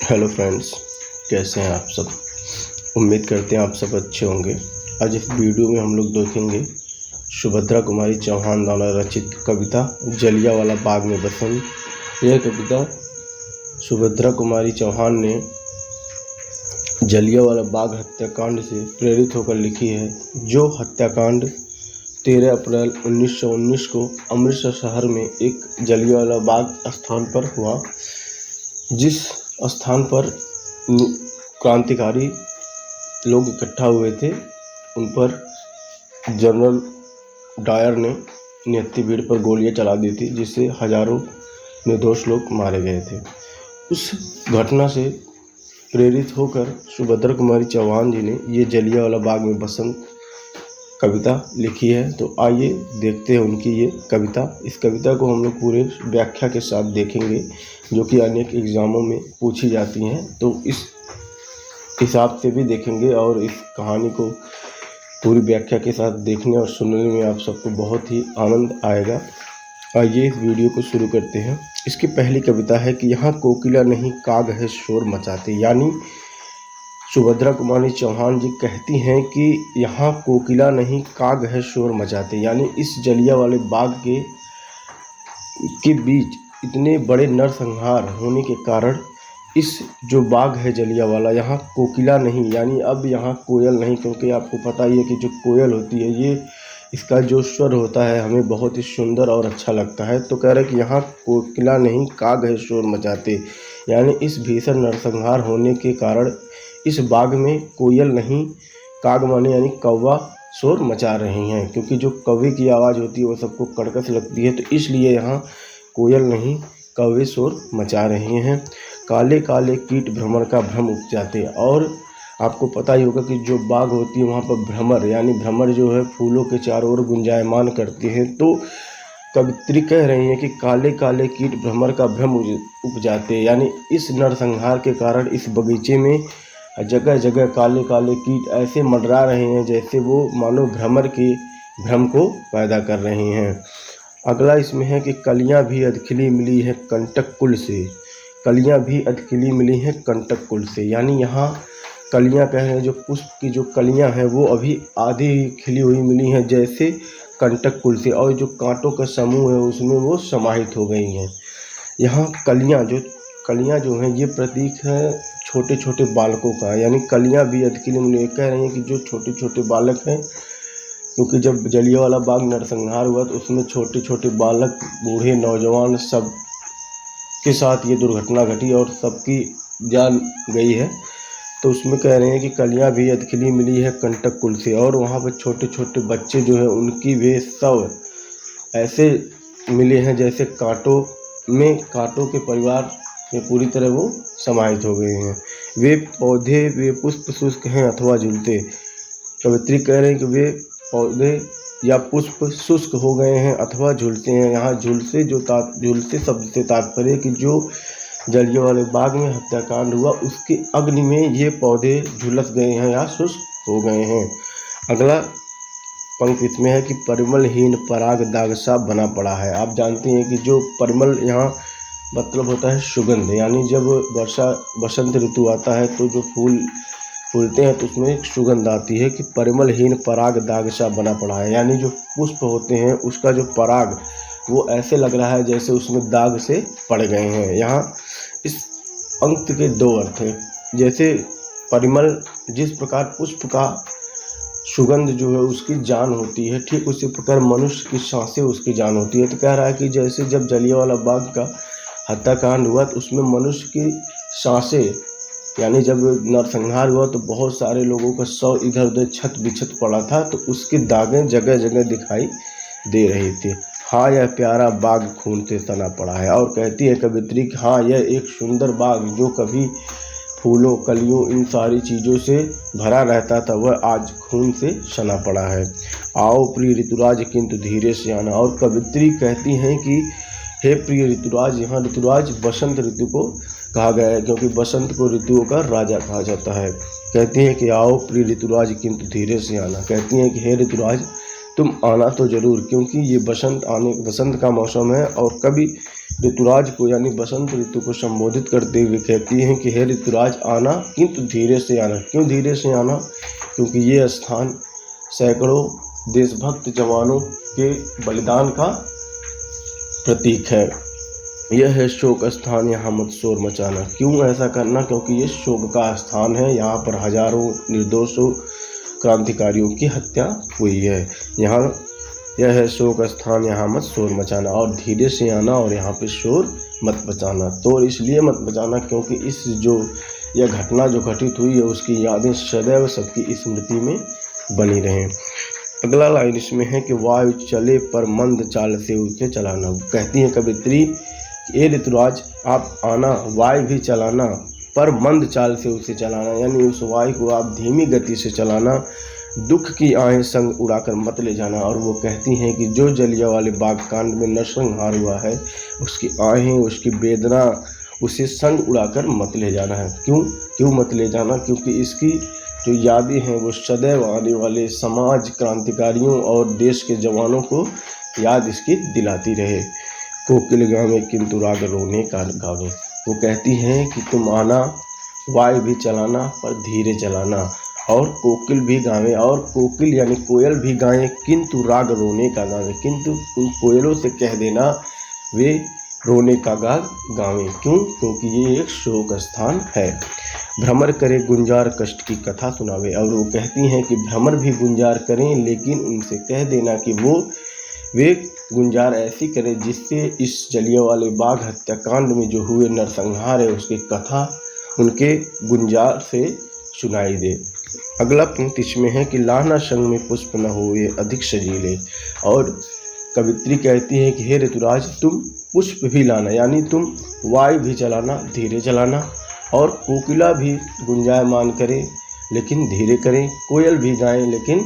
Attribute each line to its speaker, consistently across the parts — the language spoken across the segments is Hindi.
Speaker 1: हेलो फ्रेंड्स, कैसे हैं आप सब। उम्मीद करते हैं आप सब अच्छे होंगे। आज इस वीडियो में हम लोग देखेंगे सुभद्रा कुमारी चौहान द्वारा रचित कविता जलियांवाला बाग में बसंत। यह कविता सुभद्रा कुमारी चौहान ने जलियांवाला बाग हत्याकांड से प्रेरित होकर लिखी है, जो हत्याकांड 13 अप्रैल 1919 को अमृतसर शहर में एक जलियांवाला बाग स्थान पर हुआ, जिस स्थान पर क्रांतिकारी लोग इकट्ठा हुए थे। उन पर जनरल डायर ने नियति भीड़ पर गोलियां चला दी थी, जिससे हजारों निर्दोष लोग मारे गए थे। उस घटना से प्रेरित होकर सुभद्रा कुमारी चौहान जी ने ये जलियांवाला बाग में बसंत कविता लिखी है। तो आइए देखते हैं उनकी ये कविता। इस कविता को हम लोग पूरे व्याख्या के साथ देखेंगे, जो कि अनेक एग्जामों में पूछी जाती हैं। तो इस हिसाब से भी देखेंगे और इस कहानी को पूरी व्याख्या के साथ देखने और सुनने में आप सबको बहुत ही आनंद आएगा। आइए इस वीडियो को शुरू करते हैं। इसकी पहली कविता है कि यहाँ कोकिला नहीं काग है शोर मचाते। यानी सुभद्रा कुमारी चौहान जी कहती हैं कि यहाँ कोकिला नहीं काग है शोर मचाते। यानी इस जलियांवाले बाग के बीच इतने बड़े नरसंहार होने के कारण इस जो बाग है जलियांवाला, यहाँ कोकिला नहीं, यानी अब यहाँ कोयल नहीं, क्योंकि आपको पता ही है कि जो कोयल होती है ये इसका जो स्वर होता है हमें बहुत ही सुंदर और अच्छा लगता है। तो कह रहे कि यहाँ कोकिला नहीं काग है शोर मचाते। यानी इस भीषण नरसंहार होने के कारण इस बाग में कोयल नहीं, काग माने यानी कौवा शोर मचा रही हैं, क्योंकि जो कौवे की आवाज़ होती है वो सबको कड़कस लगती है। तो इसलिए यहाँ कोयल नहीं कौवे शोर मचा रहे हैं। काले काले कीट भ्रमर का भ्रम उपजाते। और आपको पता ही होगा कि जो बाग होती है वहाँ पर भ्रमर यानी भ्रमर जो है फूलों के चारों ओर गुंजायमान करते हैं। तो कवित्री कह रही हैं कि काले काले कीट भ्रमर का भ्रम उपजाते। यानी इस नरसंहार के कारण इस बगीचे में जगह जगह काले काले कीट ऐसे मंडरा रहे हैं जैसे वो मानो भ्रमर के भ्रम को पैदा कर रहे हैं। अगला इसमें है कि कलियां भी अधखिली मिली है कंटक कुल से। कलियां भी अधखिली मिली हैं कंटक कुल से। यानी यहाँ कलियां कह रहे हैं, जो पुष्प की जो कलियां हैं वो अभी आधी खिली हुई मिली हैं जैसे कंटक कुल से, और जो कांटों का समूह है उसमें वो समाहित हो गई हैं। यहाँ कलियां जो हैं ये प्रतीक है छोटे छोटे बालकों का। यानी कलियां भी अधखिली मिली, कह रहे हैं कि जो छोटे छोटे बालक हैं, क्योंकि जब जलियांवाला बाग नरसंहार हुआ तो उसमें छोटे छोटे बालक, बूढ़े, नौजवान सब के साथ ये दुर्घटना घटी और सबकी जान गई है। तो उसमें कह रहे हैं कि कलियां भी अधखिली मिली है कंटक कुल से। और वहाँ पर छोटे छोटे बच्चे जो हैं उनकी वे शव ऐसे मिले हैं जैसे कांटों के परिवार में पूरी तरह वो समाहित हो गए हैं। वे पौधे वे पुष्प शुष्क हैं अथवा झूलते। कवित्री कह रहे हैं कि वे पौधे या पुष्प शुष्क हो गए हैं अथवा झूलते हैं। यहाँ झूलते शब्द से तात्पर्य कि जो जलियांवाले बाग में हत्याकांड हुआ उसके अग्नि में ये पौधे झुलस गए हैं या शुष्क हो गए हैं। अगला पंक्ति इसमें है कि परिमलहीन पराग दाग सा बना पड़ा है। आप जानते हैं कि जो परिमल यहाँ मतलब होता है सुगंध। यानी जब बसंत ऋतु आता है तो जो फूल फूलते हैं तो उसमें एक सुगंध आती है कि परिमलहीन पराग दाग सा बना पड़ा है। यानी जो पुष्प होते हैं उसका जो पराग वो ऐसे लग रहा है जैसे उसमें दाग से पड़ गए हैं। यहाँ इस पंक्ति के दो अर्थ हैं। जैसे परिमल जिस प्रकार पुष्प का सुगंध जो है उसकी जान होती है, ठीक उसी प्रकार मनुष्य की सांसें उसकी जान होती है। तो कह रहा है कि जैसे जब जलियांवाला बाग का हत्याकांड हुआ तो उसमें मनुष्य की सांसें, यानी जब नरसंहार हुआ तो बहुत सारे लोगों का शव इधर उधर छत बिछत पड़ा था, तो उसकी दागें जगह जगह दिखाई दे रही थी। हाँ यह प्यारा बाग खून से तना पड़ा है। और कहती है कवित्री कि हाँ यह एक सुंदर बाग जो कभी फूलों, कलियों, इन सारी चीज़ों से भरा रहता था, वह आज खून से सना पड़ा है। आओ प्रिय ऋतुराज किंतु धीरे से आना। और कवित्री कहती हैं कि हे प्रिय ऋतुराज, यहाँ ऋतुराज बसंत ऋतु को कहा गया है, क्योंकि बसंत को ऋतुओं का राजा कहा जाता है। कहती हैं कि आओ प्रिय ऋतुराज किंतु धीरे से आना। कहती हैं कि हे ऋतुराज तुम आना तो ज़रूर, क्योंकि ये बसंत का मौसम है और कभी ऋतुराज को यानी बसंत ऋतु को संबोधित करते हुए कहती हैं कि हे ऋतुराज आना, किंतु धीरे से आना। क्यों धीरे से आना? क्योंकि ये स्थान सैकड़ों देशभक्त जवानों के बलिदान का प्रतीक है। यह है शोक स्थान, यहाँ मत शोर मचाना। क्यों ऐसा करना? क्योंकि ये शोक का स्थान है, यहाँ पर हजारों निर्दोषों क्रांतिकारियों की हत्या हुई है। यहाँ यह है शोक स्थान, यहाँ मत शोर मचाना, और धीरे से आना, और यहाँ पे शोर मत मचाना। तो इसलिए मत मचाना क्योंकि इस जो यह घटना जो घटित हुई है उसकी यादें सदैव सबकी स्मृति में बनी रहें। अगला लाइन इसमें है कि वायु चले पर मंद चाल से उसे चलाना। कहती है कवित्री, ए ऋतुराज आप आना, वायु भी चलाना, पर मंद चाल से उसे चलाना, यानी उस वायु को आप धीमी गति से चलाना, दुख की आहें संग उड़ाकर मत ले जाना। और वो कहती हैं कि जो जलियांवाले बाग कांड में नरसंहार हुआ है उसकी आहें, उसकी वेदना, उसे संग उड़ाकर मत ले जाना है। क्यों मत ले जाना? क्योंकि इसकी जो यादें हैं वो सदैव आने वाले समाज क्रांतिकारियों और देश के जवानों को याद इसकी दिलाती रहे। कोकिल गावे किंतु राग रोने का गावे। वो कहती हैं कि तुम आना, वायु भी चलाना पर धीरे चलाना, और कोकिल भी गावे, और कोकिल यानी कोयल भी गाएं, किंतु राग रोने का गावे। किंतु उन कोयलों से कह देना वे रोने का गाग गावें। क्यों? क्योंकि ये एक शोक स्थान है। भ्रमर करे गुंजार कष्ट की कथा सुनावे। और वो कहती हैं कि भ्रमर भी गुंजार करें, लेकिन उनसे कह देना कि वे गुंजार ऐसी करें जिससे इस जलियांवाले बाग हत्याकांड में जो हुए नरसंहार है उसकी कथा उनके गुंजार से सुनाई दे। अगला पंक्ति इसमें है कि लाना संग में पुष्प न हुए अधिक सजीले। और कवित्री कहती है कि हे ऋतुराज तुम पुष्प भी लाना, यानी तुम वायु भी चलाना, धीरे चलाना, और कोकिला भी गुंजायमान करें लेकिन धीरे करें, कोयल भी गाएं लेकिन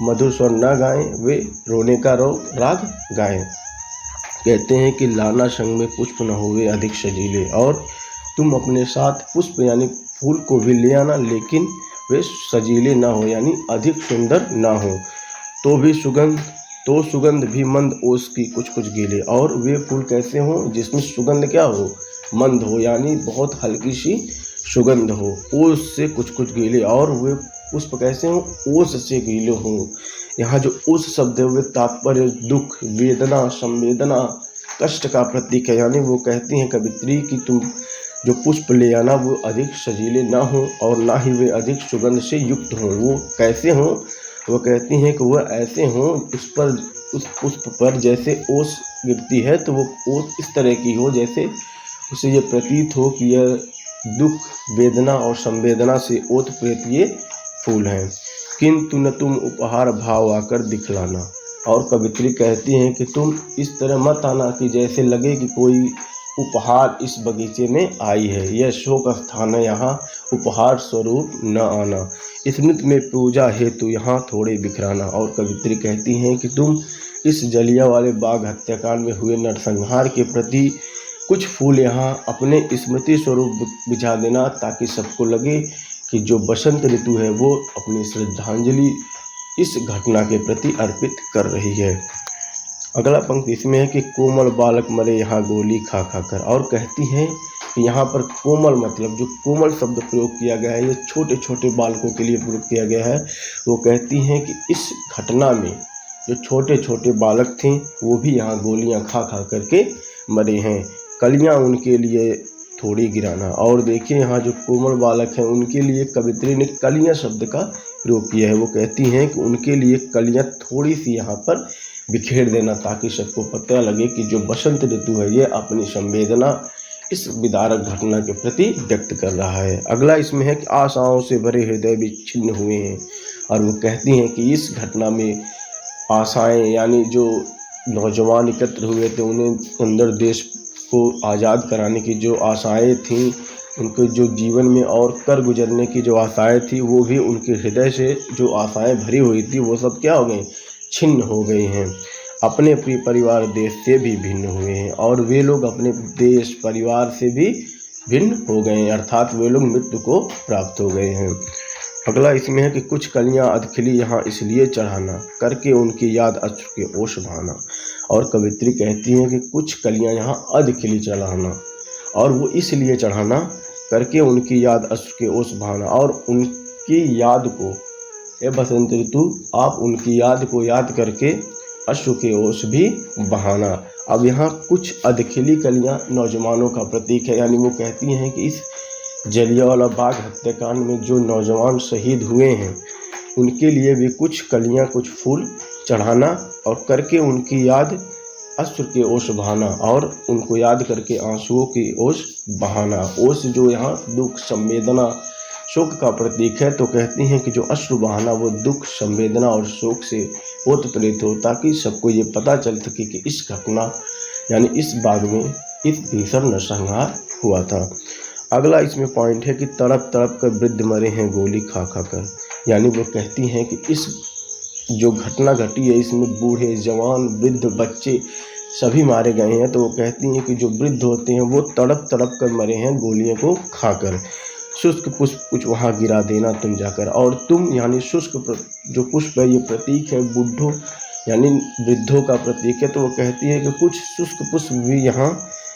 Speaker 1: मधुर स्वर न गाएं, वे रोने का राग गाएं। कहते हैं कि लाना संग में पुष्प न हुए अधिक सजीले, और तुम अपने साथ पुष्प यानी फूल को भी ले आना, लेकिन वे सजीले ना हो यानी अधिक सुंदर ना हो। तो सुगंध भी मंद ओस की कुछ कुछ गीले। और वे फूल कैसे हों? जिसमें सुगंध क्या हो? मंद हो, यानी बहुत हल्की सी सुगंध हो, ओस से कुछ कुछ गीले। और वे पुष्प कैसे हों? ओस से गीले हों। यहाँ जो ओस शब्द है वे तात्पर्य दुख, वेदना, संवेदना, कष्ट का प्रतीक है। यानी वो कहती हैं कवित्री कि तुम जो पुष्प ले आना वो अधिक सजीले ना हो और ना ही वे अधिक सुगंध से युक्त हों। वो कैसे हों? वो कहती हैं कि वह ऐसे हों उस पुष्प पर जैसे ओस गिरती है तो वो ओस इस तरह की हो जैसे उसे ये प्रतीत हो कि यह दुख, वेदना और संवेदना से ओतप्रोत ये फूल हैं। किंतु न तुम उपहार भाव आकर दिखलाना। और कवित्री कहती हैं कि तुम इस तरह मत आना कि जैसे लगे कि कोई उपहार इस बगीचे में आई है। यह शोक स्थान है, यहाँ उपहार स्वरूप न आना। स्मृति में पूजा हेतु यहाँ थोड़े बिखराना। और कवित्री कहती हैं कि तुम इस जलियांवाले बाग हत्याकांड में हुए नरसंहार के प्रति कुछ फूल यहाँ अपने स्मृति स्वरूप बिछा देना, ताकि सबको लगे कि जो बसंत ऋतु है वो अपनी श्रद्धांजलि इस घटना के प्रति अर्पित कर रही है। अगला पंक्ति इसमें है कि कोमल बालक मरे यहाँ गोली खा खा कर। और कहती हैं कि यहाँ पर कोमल मतलब जो कोमल शब्द प्रयोग किया गया है ये छोटे छोटे बालकों के लिए प्रयोग किया गया है। वो कहती हैं कि इस घटना में जो छोटे छोटे बालक थे वो भी यहाँ गोलियाँ खा खा करके मरे हैं। कलियाँ उनके लिए थोड़ी गिराना। और देखिए यहाँ जो कोमल बालक हैं उनके लिए कवित्री ने कलियाँ शब्द का प्रयोग किया है। वो कहती हैं कि उनके लिए कलियाँ थोड़ी सी यहाँ पर बिखेर देना, ताकि सबको पता लगे कि जो बसंत ऋतु है ये अपनी संवेदना इस विदारक घटना के प्रति व्यक्त कर रहा है। अगला इसमें है कि आशाओं से भरे हृदय भी छिन्न हुए हैं। और वो कहती हैं कि इस घटना में आशाएं यानी जो नौजवान एकत्र हुए थे उन्हें अंदर देश को आज़ाद कराने की जो आशाएं थीं, उनके जो जीवन में और कर गुजरने की जो आशाएं थी वो भी उनके हृदय से जो आशाएं भरी हुई थी वो सब क्या हो गई? छिन्न हो गई हैं। अपने प्रिय परिवार देश से भी भिन्न हुए हैं। और वे लोग अपने देश परिवार से भी भिन्न हो गए हैं, अर्थात वे लोग मृत्यु को प्राप्त हो गए हैं। अगला इसमें है कि कुछ कलियां अधखिली यहाँ इसलिए चढ़ाना, करके उनकी याद अश्रु के ओश बहाना। और कवित्री कहती हैं कि कुछ कलियां यहाँ अधखिली चढ़ाना, और वो इसलिए चढ़ाना करके उनकी याद अश्रु के ओश बहाना। और उनकी याद को, ये बसंत ऋतु, आप उनकी याद को याद करके अश्रु के ओश भी बहाना। अब यहाँ कुछ अधखिली कलियां नौजवानों का प्रतीक है, यानी वो कहती हैं कि इस जलियांवाला बाग हत्याकांड में जो नौजवान शहीद हुए हैं उनके लिए भी कुछ कलियां, कुछ फूल चढ़ाना और करके उनकी याद अश्रु के ओश बहाना, और उनको याद करके आंसुओं की ओश बहाना। ओश जो यहाँ दुख, संवेदना, शोक का प्रतीक है, तो कहती हैं कि जो अश्रु बहाना वो दुख, संवेदना और शोक से ओतप्रेरित हो, ताकि सबको ये पता चल सके कि इस घटना यानी इस बाग में इस भीषण नरसंहार हुआ था। अगला इसमें पॉइंट है कि तड़प तड़प कर वृद्ध मरे हैं गोली खा खा कर, यानी वो कहती हैं कि इस जो घटना घटी है इसमें बूढ़े, जवान, वृद्ध, बच्चे सभी मारे गए हैं। तो वो कहती हैं कि जो वृद्ध होते हैं वो तड़प तड़प कर मरे हैं गोलियों को खाकर। शुष्क पुष्प कुछ वहाँ गिरा देना तुम जाकर, और तुम यानी शुष्क जो पुष्प है ये प्रतीक है बूढ़ों यानी वृद्धों का प्रतीक है। तो वो कहती है कि कुछ शुष्क पुष्प भी यहाँ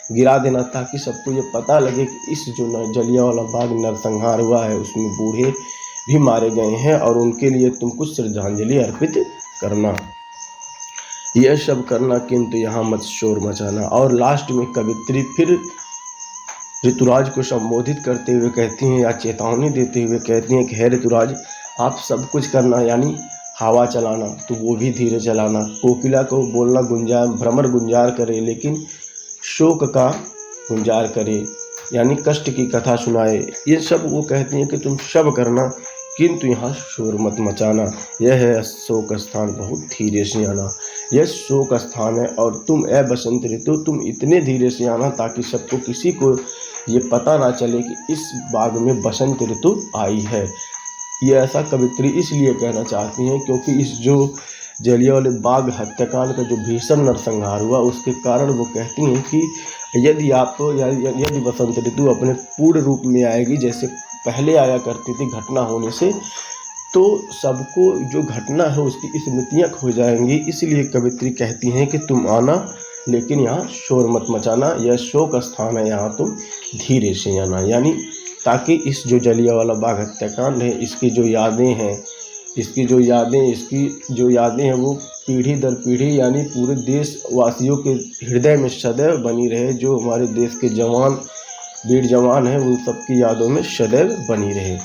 Speaker 1: गिरा देना, ताकि सबको ये पता लगे कि इस जो जलियांवाला बाग नरसंहार हुआ है उसमें बूढ़े भी मारे गए हैं, और उनके लिए तुम कुछ श्रद्धांजलि अर्पित करना। यह सब करना किंतु यहाँ मत शोर मचाना। और लास्ट में कवित्री फिर ऋतुराज को संबोधित करते हुए कहती हैं, या चेतावनी देते हुए कहती हैं कि हे ऋतुराज, आप सब कुछ करना, यानी हवा चलाना तो वो भी धीरे चलाना, कोकिला को बोलना गुंजार, भ्रमर गुंजार करे लेकिन शोक का गुंजार करे, यानी कष्ट की कथा सुनाए। ये सब वो कहती हैं कि तुम सब करना किंतु यहाँ शोर मत मचाना। यह है शोक स्थान, बहुत धीरे से आना। यह शोक स्थान है, और तुम ए बसंत ऋतु, तुम इतने धीरे से आना ताकि सबको, किसी को ये पता ना चले कि इस बाग में बसंत ऋतु आई है। ये ऐसा कवित्री इसलिए कहना चाहती हैं क्योंकि इस जो जलियांवाले बाग हत्याकांड का जो भीषण नरसंहार हुआ उसके कारण वो कहती हैं कि यदि बसंत ऋतु अपने पूर्ण रूप में आएगी जैसे पहले आया करती थी घटना होने से, तो सबको जो घटना है उसकी स्मृतियाँ खो जाएंगी। इसलिए कवित्री कहती हैं कि तुम आना लेकिन यहाँ शोर मत मचाना, यह शोक स्थान है, यहाँ तुम धीरे से आना, यानी ताकि इस जो जलियांवाला बाग हत्याकांड है इसकी जो यादें हैं वो पीढ़ी दर पीढ़ी यानी पूरे देशवासियों के हृदय में सदैव बनी रहे। जो हमारे देश के जवान, वीर जवान हैं उन सबकी यादों में सदैव बनी रहे।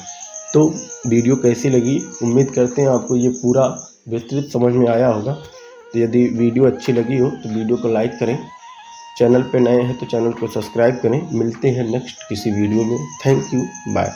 Speaker 1: तो वीडियो कैसी लगी, उम्मीद करते हैं आपको ये पूरा विस्तृत समझ में आया होगा। तो यदि वीडियो अच्छी लगी हो तो वीडियो को लाइक करें, चैनल पे नए हैं तो चैनल को सब्सक्राइब करें। मिलते हैं नेक्स्ट किसी वीडियो में। Thank you, bye.